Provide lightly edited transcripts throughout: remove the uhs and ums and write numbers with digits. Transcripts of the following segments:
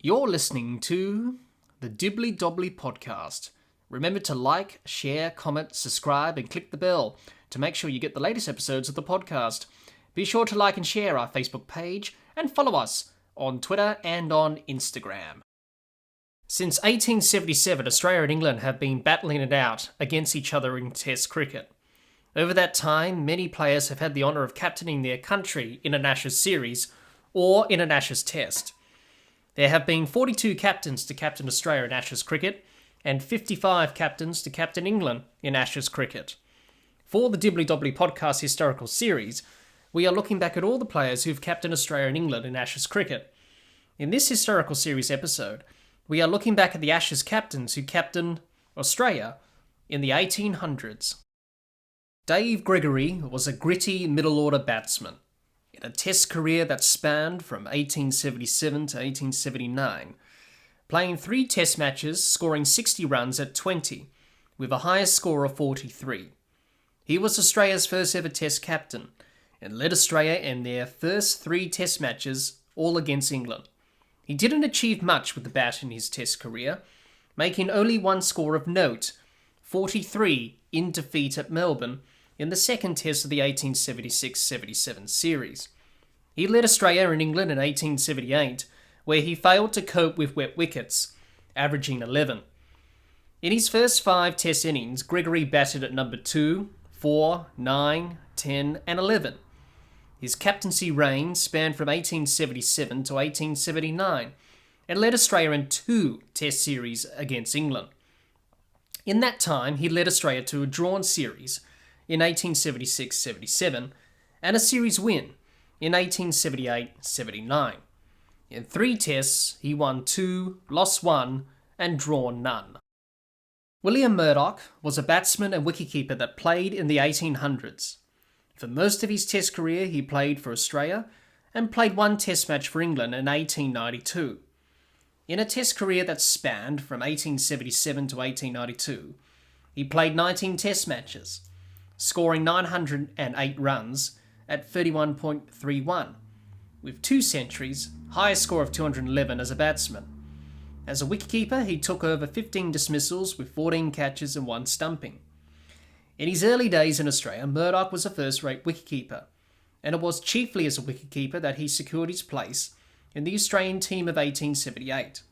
You're listening to the Dibbly-Dobbly podcast. Remember to like, share, comment, subscribe, and click the bell to make sure you get the latest episodes of the podcast. Be sure to like and share our Facebook page and follow us on Twitter and on Instagram. Since 1877, Australia and England have been battling it out against each other in Test cricket. Over that time, many players have had the honour of captaining their country in an Ashes series or in an Ashes Test. There have been 42 captains to captain Australia in Ashes cricket and 55 captains to captain England in Ashes cricket. For the Dibbly-Dobbly podcast historical series, we are looking back at all the players who've captained Australia and England in Ashes cricket. In this historical series episode, we are looking back at the Ashes captains who captained Australia in the 1800s. Dave Gregory was a gritty middle-order batsman. In a Test career that spanned from 1877 to 1879, playing 3 Test matches, scoring 60 runs at 20, with a highest score of 43. He was Australia's first ever Test captain, and led Australia in their first 3 Test matches, all against England. He didn't achieve much with the bat in his Test career, making only one score of note, 43 in defeat at Melbourne, in the second Test of the 1876-77 series. He led Australia and England in 1878, where he failed to cope with wet wickets, averaging 11. In his first 5 Test innings, Gregory batted at number 2, 4, 9, 10 and 11. His captaincy reign spanned from 1877 to 1879 and led Australia in 2 Test series against England. In that time, he led Australia to a drawn series in 1876-77 and a series win in 1878-79. In 3 Tests, he won 2, lost 1 and drawn none. William Murdoch was a batsman and wicketkeeper that played in the 1800s. For most of his Test career, he played for Australia and played 1 Test match for England in 1892. In a Test career that spanned from 1877 to 1892, he played 19 Test matches, scoring 908 runs at 31.31, with 2 centuries, highest score of 211 as a batsman. As a wicketkeeper, he took over 15 dismissals with 14 catches and 1 stumping. In his early days in Australia, Murdoch was a first-rate wicketkeeper, and it was chiefly as a wicketkeeper that he secured his place in the Australian team of 1878.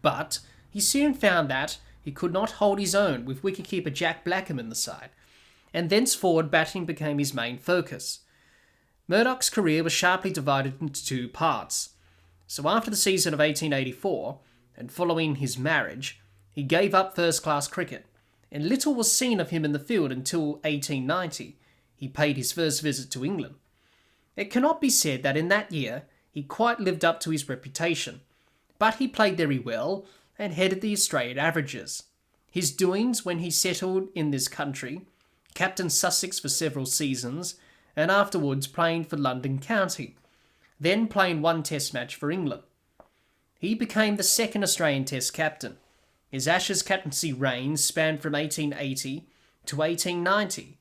But he soon found that he could not hold his own with wicketkeeper Jack Blackham in the side, and thenceforward batting became his main focus. Murdoch's career was sharply divided into 2 parts. So after the season of 1884, and following his marriage, he gave up first-class cricket, and little was seen of him in the field until 1890. He paid his first visit to England. It cannot be said that in that year he quite lived up to his reputation, but he played very well and headed the Australian averages. His doings when he settled in this country, captained Sussex for several seasons, and afterwards playing for London County, then playing 1 Test match for England. He became the second Australian Test captain. His Ashes captaincy reign spanned from 1880 to 1890,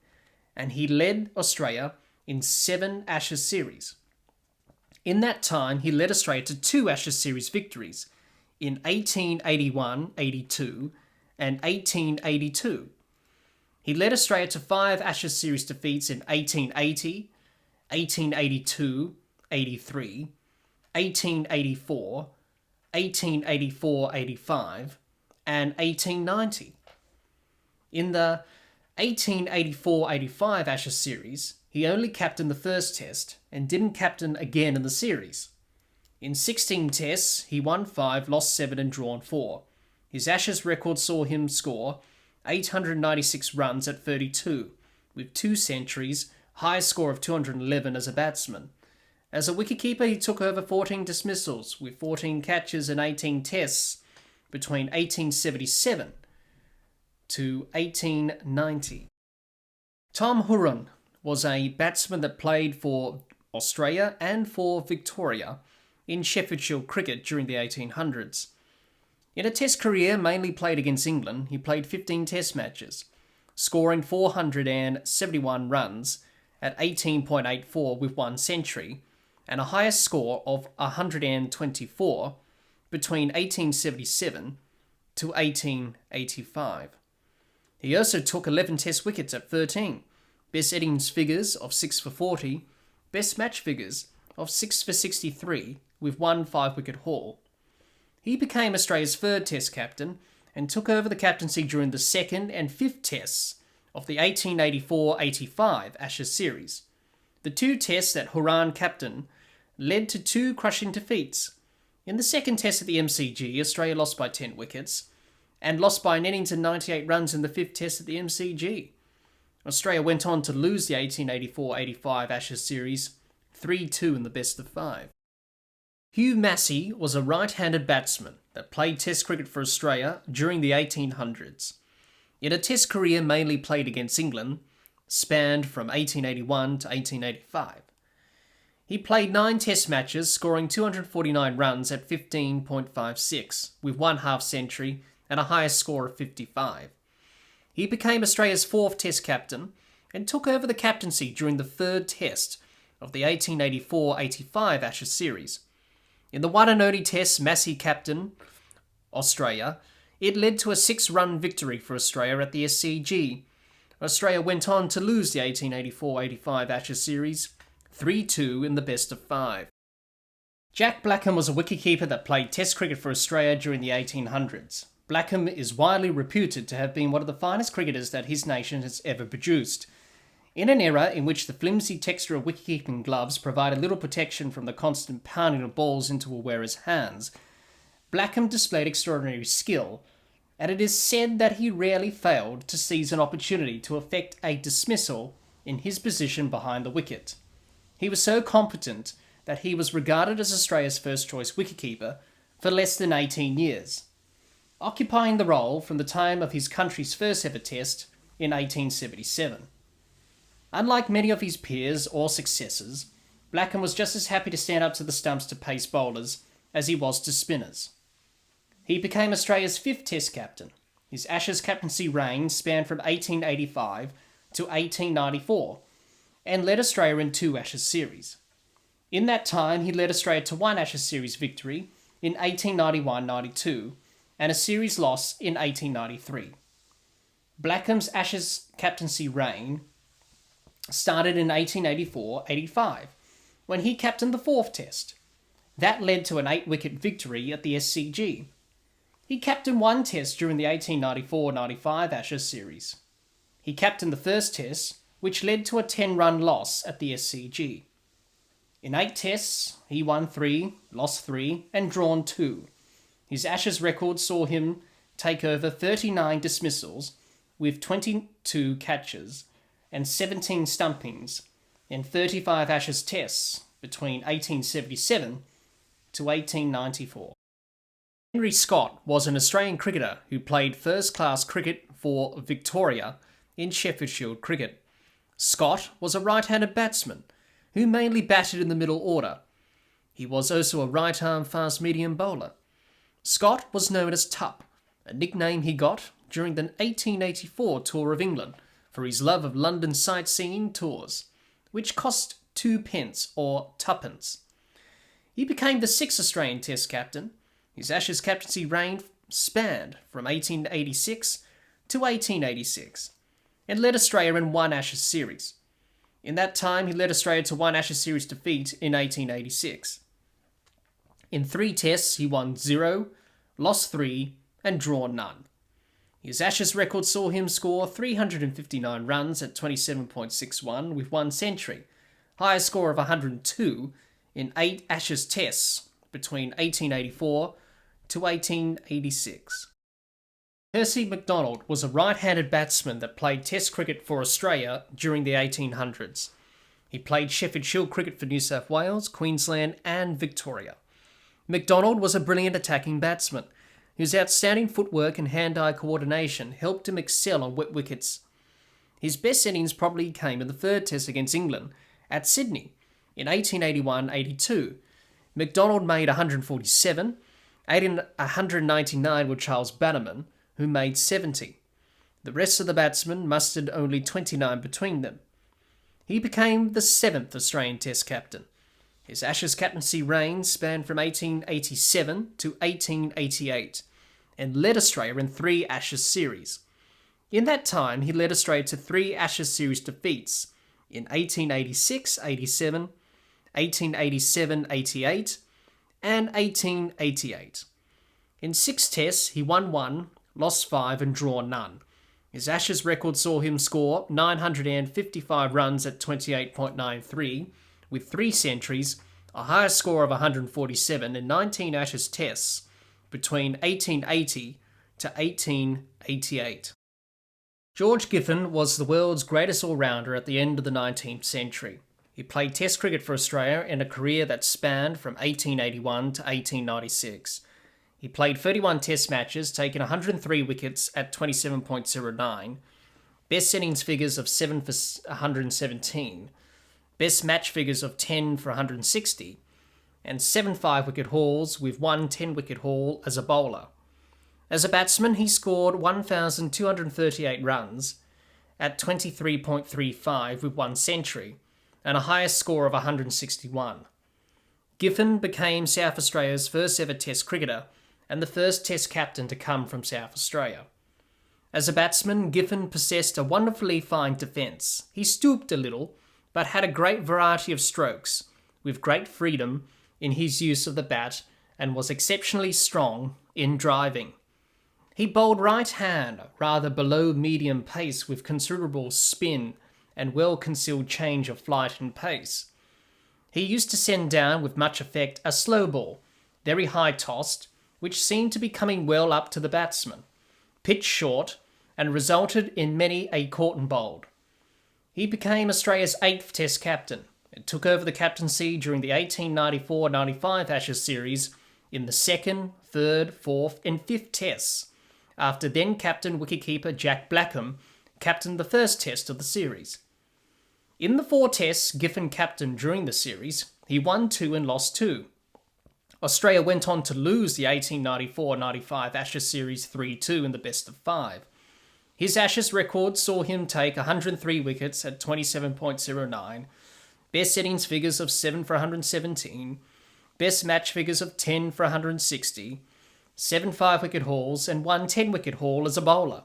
and he led Australia in 7 Ashes series. In that time, he led Australia to 2 Ashes series victories in 1881-82 and 1882. He led Australia to 5 Ashes series defeats in 1880, 1882, 83, 1884, 1884-85, and 1890. In the 1884-85 Ashes series, he only captained the first Test and didn't captain again in the series. In 16 Tests, he won 5, lost 7 and drawn 4. His Ashes record saw him score 896 runs at 32, with 2 centuries, highest score of 211 as a batsman. As a wicketkeeper, he took over 14 dismissals, with 14 catches and 18 tests between 1877 to 1890. Tom Horan was a batsman that played for Australia and for Victoria in Sheffield Shield cricket during the 1800s. In a Test career mainly played against England, he played 15 Test matches, scoring 471 runs at 18.84 with 1 century, and a highest score of 124 between 1877 to 1885. He also took 11 Test wickets at 13, best innings figures of 6 for 40, best match figures of 6 for 63 with one 5-wicket haul. He became Australia's third Test captain and took over the captaincy during the second and fifth Tests of the 1884-85 Ashes series. The two Tests that Horan captained led to two crushing defeats. In the second Test at the MCG, Australia lost by 10 wickets and lost by an innings and 98 runs in the fifth Test at the MCG. Australia went on to lose the 1884-85 Ashes series 3-2 in the best of 5. Hugh Massie was a right-handed batsman that played Test cricket for Australia during the 1800s. In a Test career mainly played against England, spanned from 1881 to 1885. He played 9 Test matches, scoring 249 runs at 15.56, with one half-century and a highest score of 55. He became Australia's fourth Test captain and took over the captaincy during the third Test of the 1884-85 Ashes series. In the one and only Test Massie captained Australia, it led to a 6-run victory for Australia at the SCG. Australia went on to lose the 1884-85 Ashes series 3-2 in the best of 5. Jack Blackham was a wicketkeeper that played Test cricket for Australia during the 1800s. Blackham is widely reputed to have been one of the finest cricketers that his nation has ever produced. In an era in which the flimsy texture of wicketkeeping gloves provided little protection from the constant pounding of balls into a wearer's hands, Blackham displayed extraordinary skill, and it is said that he rarely failed to seize an opportunity to effect a dismissal in his position behind the wicket. He was so competent that he was regarded as Australia's first-choice wicketkeeper for less than 18 years, occupying the role from the time of his country's first-ever Test in 1877. Unlike many of his peers or successors, Blackham was just as happy to stand up to the stumps to pace bowlers as he was to spinners. He became Australia's fifth Test captain. His Ashes captaincy reign spanned from 1885 to 1894 and led Australia in 2 Ashes series. In that time, he led Australia to 1 Ashes series victory in 1891-92 and a series loss in 1893. Blackham's Ashes captaincy reign started in 1884-85 when he captained the 4th Test. That led to an 8-wicket victory at the SCG. He captained 1 Test during the 1894-95 Ashes series. He captained the first Test, which led to a 10-run loss at the SCG. In 8 Tests, he won 3, lost 3, and drawn 2. His Ashes record saw him take over 39 dismissals with 22 catches and 17 stumpings in 35 Ashes Tests between 1877 to 1894. Henry Scott was an Australian cricketer who played first-class cricket for Victoria in Sheffield Shield cricket. Scott was a right-handed batsman who mainly batted in the middle order. He was also a right-arm fast-medium bowler. Scott was known as Tup, a nickname he got during the 1884 tour of England for his love of London sightseeing tours, which cost 2 pence or tuppence. He became the 6th Australian Test captain. His Ashes captaincy reign spanned from 1886 to 1886 and led Australia in 1 Ashes series. In that time, he led Australia to 1 Ashes series defeat in 1886. In 3 Tests, he won 0, lost 3, and drawn none. His Ashes record saw him score 359 runs at 27.61 with 1 century, highest score of 102 in 8 Ashes Tests between 1884 to 1886. Percy McDonnell was a right-handed batsman that played Test cricket for Australia during the 1800s. He played Sheffield Shield cricket for New South Wales, Queensland and Victoria. McDonnell was a brilliant attacking batsman whose outstanding footwork and hand-eye coordination helped him excel on wet wickets. His best innings probably came in the 3rd Test against England at Sydney in 1881-82. McDonnell made 147, 199 with Charles Bannerman, who made 70. The rest of the batsmen mustered only 29 between them. He became the 7th Australian Test captain. His Ashes captaincy reign spanned from 1887 to 1888 and led Australia in 3 Ashes series. In that time, he led Australia to 3 Ashes series defeats in 1886-87, 1887-88 and 1888. In 6 tests, he won 1, lost 5 and drawn none. His Ashes record saw him score 955 runs at 28.93, with 3 centuries, a higher score of 147 in 19 Ashes tests between 1880 to 1888. George Giffen was the world's greatest all-rounder at the end of the 19th century. He played Test cricket for Australia in a career that spanned from 1881 to 1896. He played 31 Test matches, taking 103 wickets at 27.09, best innings figures of 7 for 117, best match figures of 10 for 160, and 7 5-wicket hauls with 1 10-wicket haul as a bowler. As a batsman, he scored 1,238 runs at 23.35 with 1 century, and a highest score of 161. Giffen became South Australia's first ever Test cricketer and the first Test captain to come from South Australia. As a batsman, Giffen possessed a wonderfully fine defence. He stooped a little, but had a great variety of strokes, with great freedom in his use of the bat, and was exceptionally strong in driving. He bowled right hand, rather below medium pace with considerable spin and well-concealed change of flight and pace. He used to send down with much effect a slow ball, very high tossed, which seemed to be coming well up to the batsman, pitched short, and resulted in many a caught and bowled. He became Australia's 8th Test captain and took over the captaincy during the 1894-95 Ashes series in the 2nd, 3rd, 4th and 5th Tests, after then-captain wicketkeeper Jack Blackham captained the first Test of the series. In the 4 Tests Giffen captained during the series, he won 2 and lost 2. Australia went on to lose the 1894-95 Ashes series 3-2 in the best of 5. His Ashes record saw him take 103 wickets at 27.09, best innings figures of 7 for 117, best match figures of 10 for 160, 7 5-wicket hauls and 1 10-wicket haul as a bowler.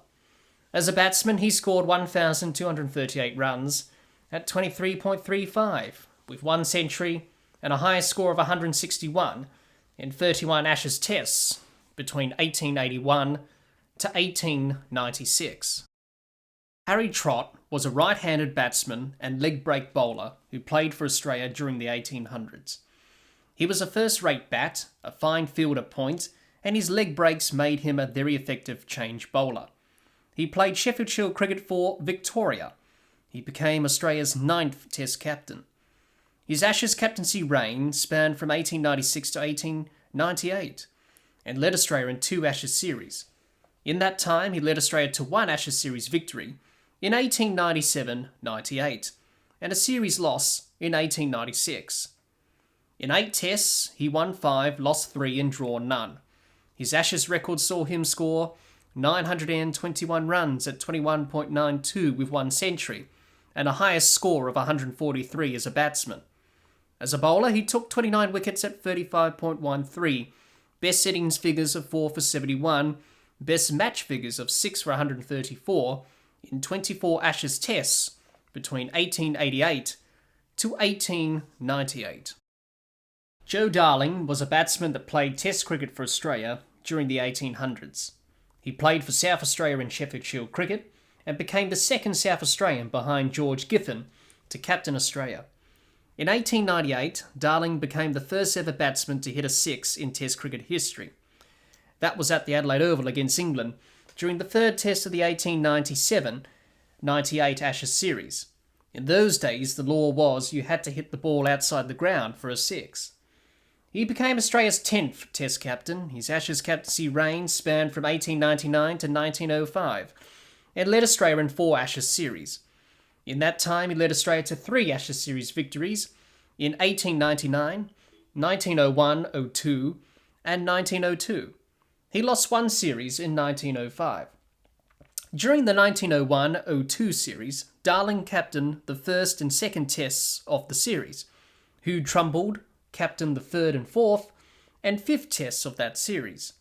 As a batsman, he scored 1,238 runs at 23.35, with 1 century and a highest score of 161 in 31 Ashes tests between 1881 to 1896. Harry Trott was a right-handed batsman and leg-break bowler who played for Australia during the 1800s. He was a first-rate bat, a fine field at point, and his leg breaks made him a very effective change bowler. He played Sheffield Shield cricket for Victoria. He became Australia's 9th Test captain. His Ashes captaincy reign spanned from 1896 to 1898 and led Australia in 2 Ashes series. In that time, he led Australia to 1 Ashes series victory in 1897-98 and a series loss in 1896. In 8 tests, he won 5, lost 3 and drawn none. His Ashes record saw him score 921 runs at 21.92 with 1 century and a highest score of 143 as a batsman. As a bowler, he took 29 wickets at 35.13, best innings figures of 4 for 71, best match figures of 6 for 134 in 24 Ashes tests between 1888 to 1898. Joe Darling was a batsman that played Test cricket for Australia during the 1800s. He played for South Australia in Sheffield Shield cricket and became the 2nd South Australian behind George Giffen to captain Australia. In 1898, Darling became the first ever batsman to hit a 6 in Test cricket history. That was at the Adelaide Oval against England during the 3rd Test of the 1897-98 Ashes series. In those days, the law was you had to hit the ball outside the ground for a 6. He became Australia's 10th Test captain. His Ashes captaincy reign spanned from 1899 to 1905 and led Australia in 4 Ashes series. In that time, he led Australia to 3 Ashes series victories in 1899, 1901-02 and 1902. He lost 1 series in 1905. During the 1901-02 series, Darling captained the 1st and 2nd tests of the series. Hugh Trumbull captained the 3rd and 4th and 5th Tests of that series.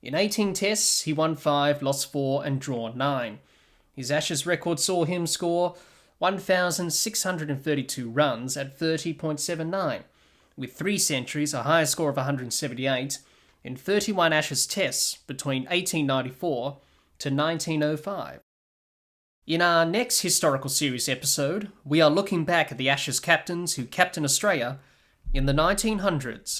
In 18 Tests, he won 5, lost 4 and drawn 9. His Ashes record saw him score 1,632 runs at 30.79, with 3 centuries, a high score of 178, in 31 Ashes Tests between 1894 to 1905. In our next Historical Series episode, we are looking back at the Ashes captains who captained Australia in the 1900s.